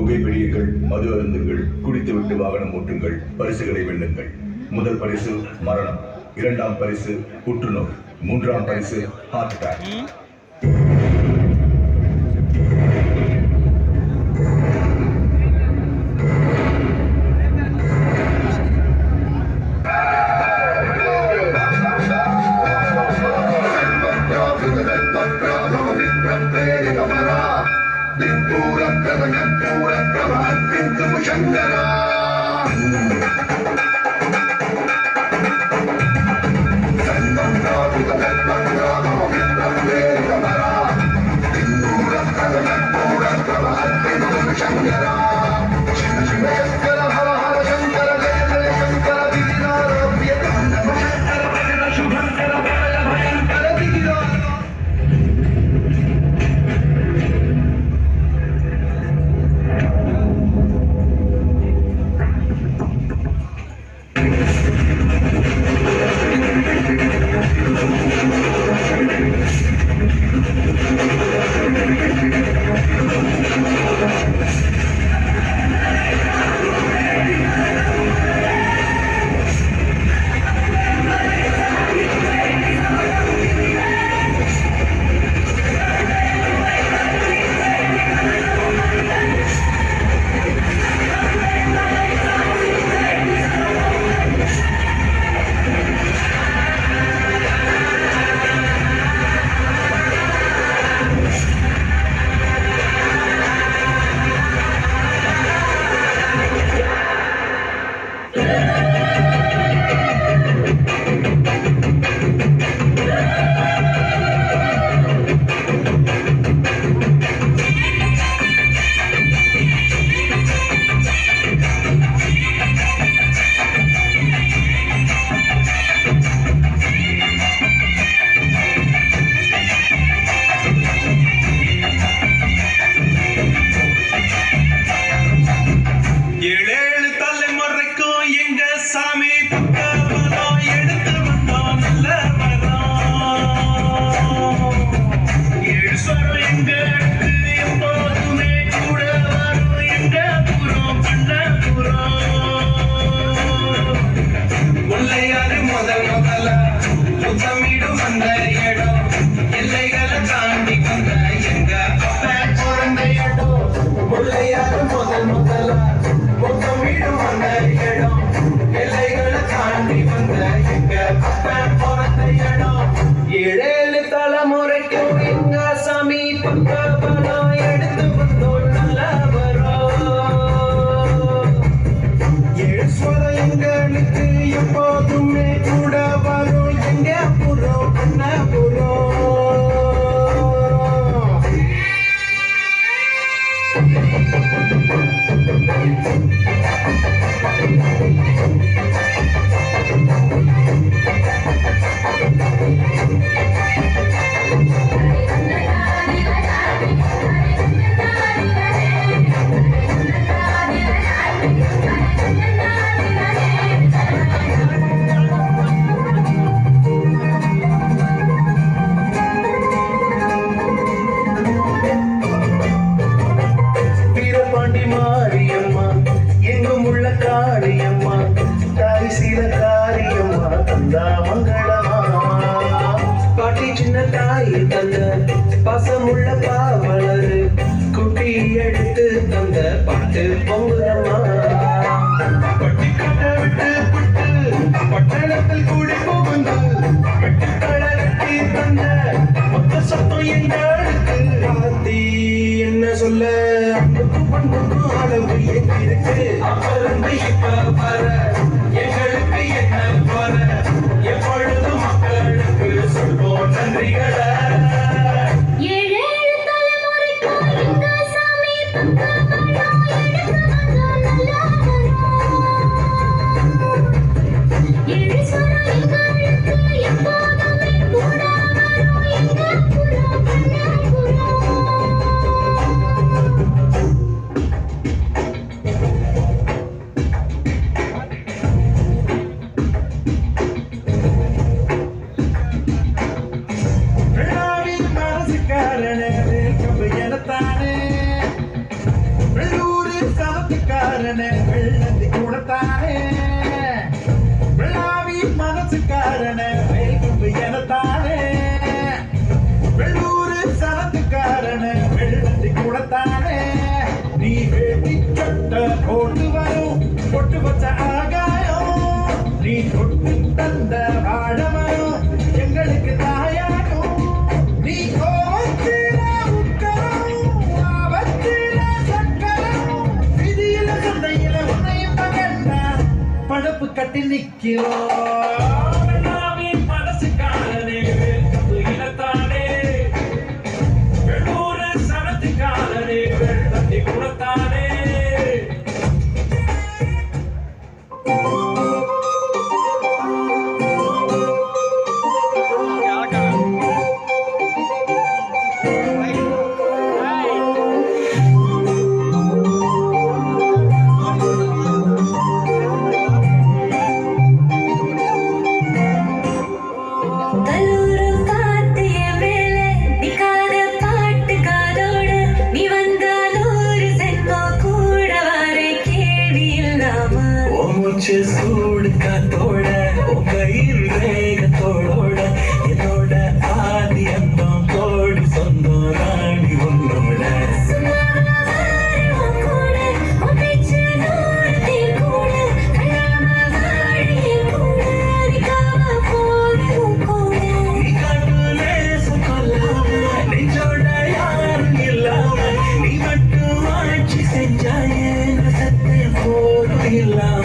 புகைப்பிடியுங்கள், மது அருந்துங்கள், குடித்துவிட்டு வாகனம் ஓட்டுங்கள், பரிசுகளை வெல்லுங்கள். முதல் பரிசு மரணம், இரண்டாம் பரிசு புற்றுநோய், மூன்றாம் பரிசு ஹார்ட் அட்டாக். ஏழேழு தலைமுறைக்கும் எங்க சாமி பக்கம் எடுத்து வந்தோம் நல்லா வரும். ஈஸ்வரன் எங்களுக்கு எப்போதுமே கூட வரும். எங்க புறம் பண்ண புறம் பசமுள்ள பாவலரு குட்டி எடுத்து தந்த பாட்டு பொங்குறமா. பட்டிக்காட்ட விட்டு புட்டு பட்டணத்தில் கூடி புகுந்து வெட்டுக்களை வெட்டி தந்த மொத்த சத்தம் எங்களுக்கு ராத்தி என்ன சொல்ல அன்புக்கு பண்புக்கு அளவு இருக்கு. அப்பிருந்து இப்ப வர எங்களுக்கு என்ன வர எப்பொழுது மக்களுக்கு சொல்வோம் நன்றிகளை. மனசுக்காரனே வெள்ளத்தி கூடத்தானே வெள்ளாவி மனசுக்காரனே வெல்கும்பு எனத்தானே வெள்ளூரு சனத்துக்காரனே வெள்ளத்தி கூடத்தானே நீ வேட்டி கட்ட போட்டு வரும் பொட்டு வச்ச ஆகாயம் நீ தொட்டு தந்த வாழ வரும் எங்களுக்கு தாயாகும் நீ கோவத்தில உக்கரம் ஆபத்தில சக்கரம் விதியில சந்தையில உன்னையும் தகண்டா படப்பு கட்டி நிக்கிறோம் மனசுக்காரனே வெல்கம்பு இனத்தானே வெள்ளூரு சனத்துக்காரனே வெள்ளத்தி குடத்தானே சூடு காத்தோட உங்கள் வேகத்தோட என்னோட ஆதி அந்தம் கோடி சொந்தம் ராணி உன்னோட நெஞ்சோட யாரும் இல்லாம நீ மட்டும் ஆட்சி செஞ்சாயே சத்து போதும் இல்லாம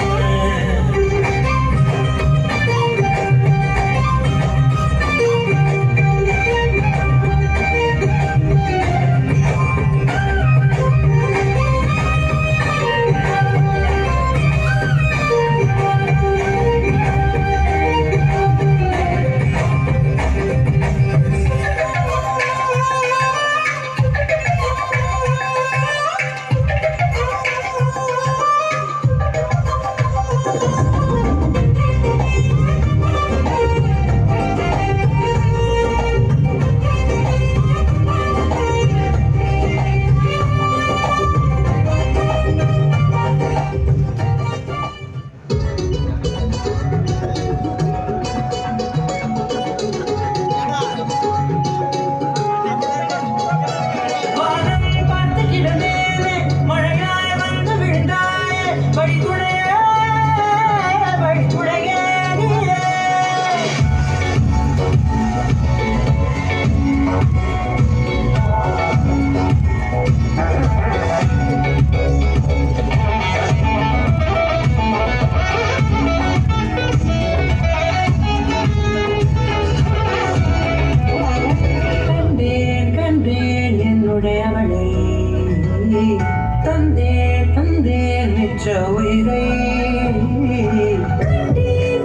தந்தே தந்தே மிச்ச உயிரை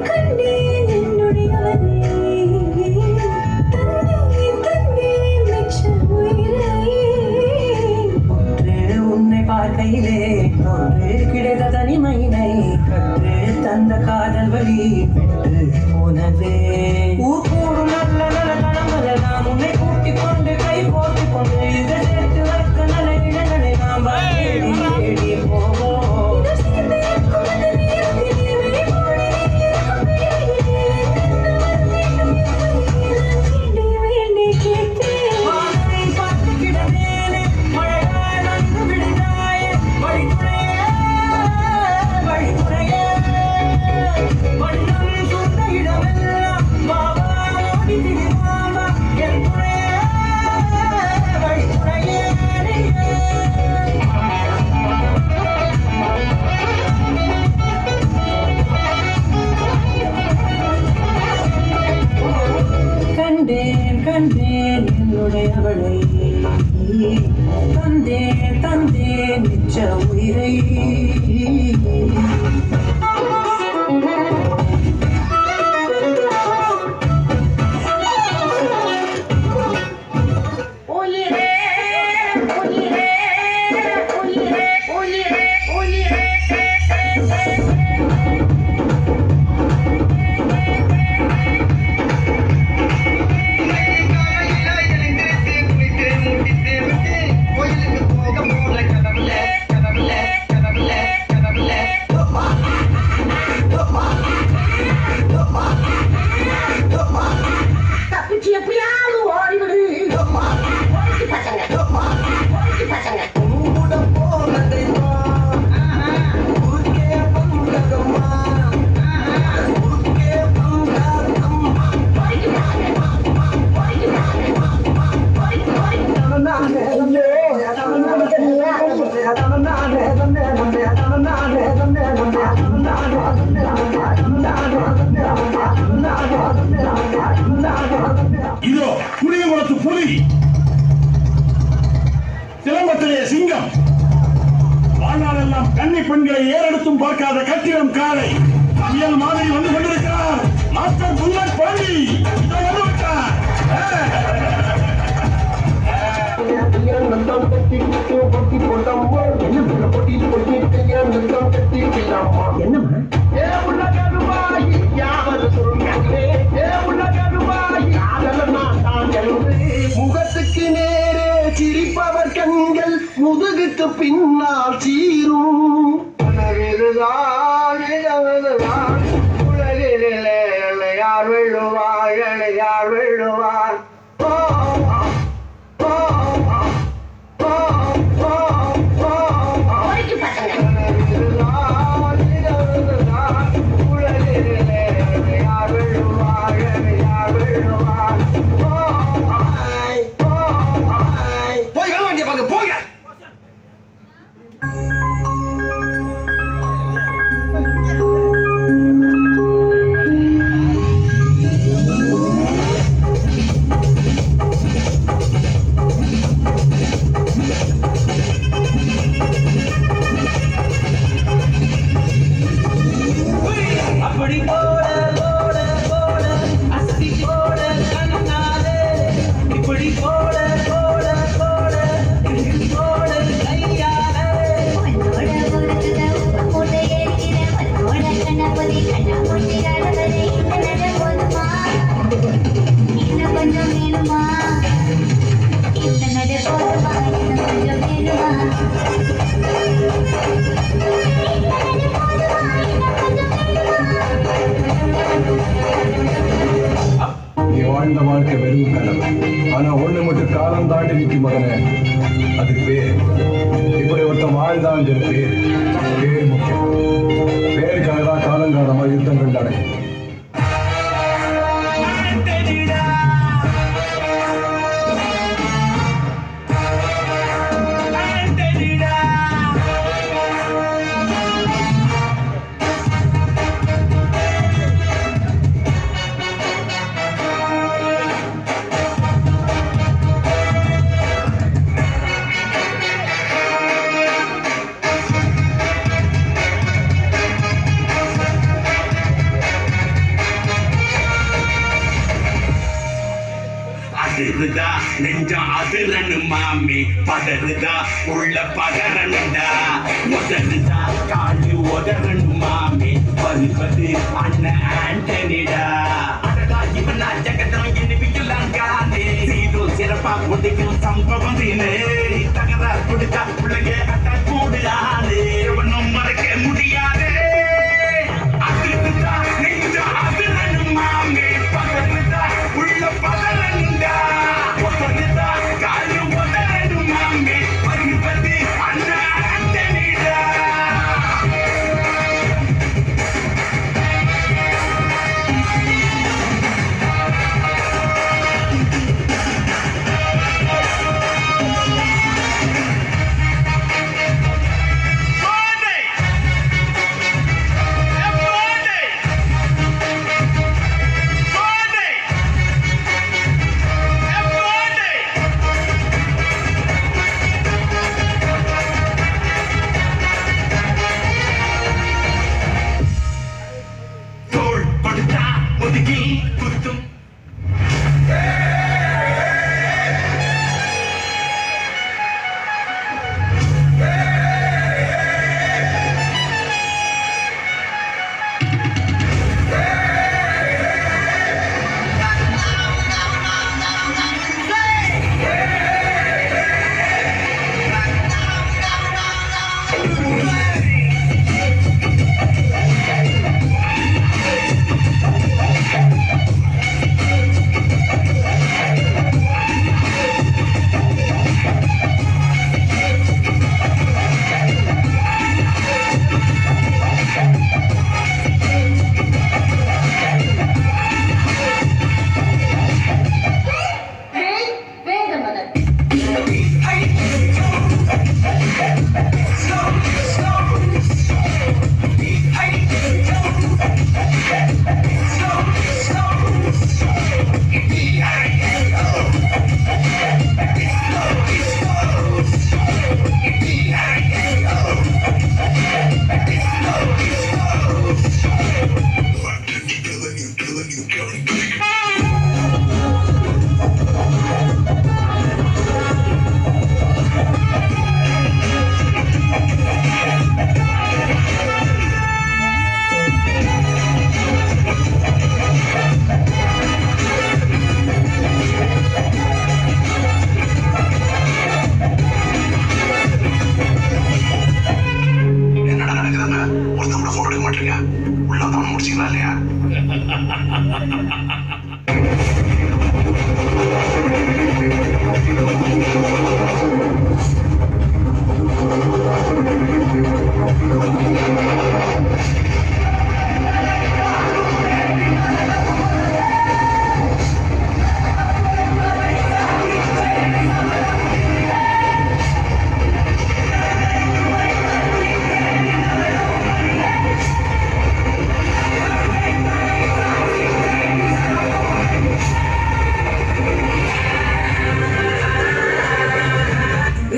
கண்டேன் என்னுடையவனே தந்தே மிச்ச உயிரை ஒன்று உன்னை பார்க்கையிலே ஒன்று கிடைத்த தனிமையினை கற்று தந்த காதல் வழி விட்டு போனதே ஊர் கூடும் நல்ல நல்ல தனமதெல்லாம் உன்னை கூட்டிக் கொண்டு கை போட்டுக் கொண்டு இதை சேர்த்து வைக்க நல்ல இடங்களை நாம் தேடி போவோம் கண்டேன் என்னுடையவளை தந்தேன் தந்தேன் மிச்ச உயிரை கூட போனதைமா ஊருக்கே வந்ததம்மா ஊருக்கே வந்ததம்மா இதோ புளியங்குளத்து புலி, சிலம்பத்திலே சிங்கம், வாழ்நாளெல்லாம் கன்னி பெண்களை ஏறெடுத்தும் பார்க்காத கட்டிடம் காலை புயல் மாதிரி வந்து கொண்டிருக்கிறார் மாஸ்டர் புல்லட் பாண்டி. இதோ வந்து விட்டார். முகத்துக்கு நேரே சிரிப்பவர் கண்கள் முதுகுக்கு பின்னால் சீரும் உலகிலே யார் வெள்ளுவார் யார் வெள்ளுவார் அப்படி போட போட போட அசதி போட கண்ணாலே இப்படி போட போட போட இப்படி போட கையாலே உன்னோட ஊருக்குள்ள உப்பு போட்டு ஏறிக்கிறேன் உன்னோட கண்ணாபதி கண்ணா போட்டு ஆடவரே இந்த நட போதுமா இன்னும் கொஞ்சம் வேணுமா இந்த நட போதுமா இன்னும் கொஞ்சம் வேணுமா நீ வாழ்ந்த வாழ்க்கை வெறும் கனவு. ஆனா ஒண்ணு மட்டும் காலம் தாண்டி நிற்கும் மகனே, அது பேர். இப்படி ஒருத்தன் வாழ்ந்தான் பேர். பேர் முக்கியம். பேருக்காக தான் காலங்காலமா யுத்தங்கள் நடக்கும். அதிருதா நெஞ்சம் அதிரனு மாமி பதறுதா உள்ள பதறனுடா முதலுதா காலு உதறனு மாமி வருவது அண்ணன் ஆண்டனிடா அடடா இவன் ஜகதம் இனிவிக்கலாம் காணே சீரோ சிறப்பா முடிக்கும் சம்பவம் தகராறு கொடுத்தா உலகே அட்ட கூடுதானே இவனும் மறக்க முடியாது அதிருதா நெஞ்சம் அதிரனு மாமி பதறுதா உள்ள பதறனுடா முதலுதா காலு உதறனு மாமி வருவது அண்ணன் ஆண்டனிடா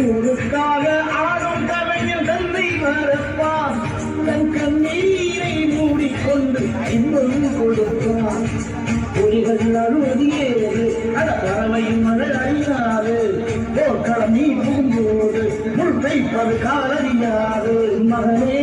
ஊருக்காக ஆடும் கலைஞன் தந்தை மறப்பான் தன் கண்ணீரை மூடிக்கொண்டு இன்னும் கொடுப்பான் புலிகள் அழுவதியேது அட பறவையும் மழை அழியாது போர்க்களம் நீ புகும்போது முள் தைப்பது காலறியாது மகனே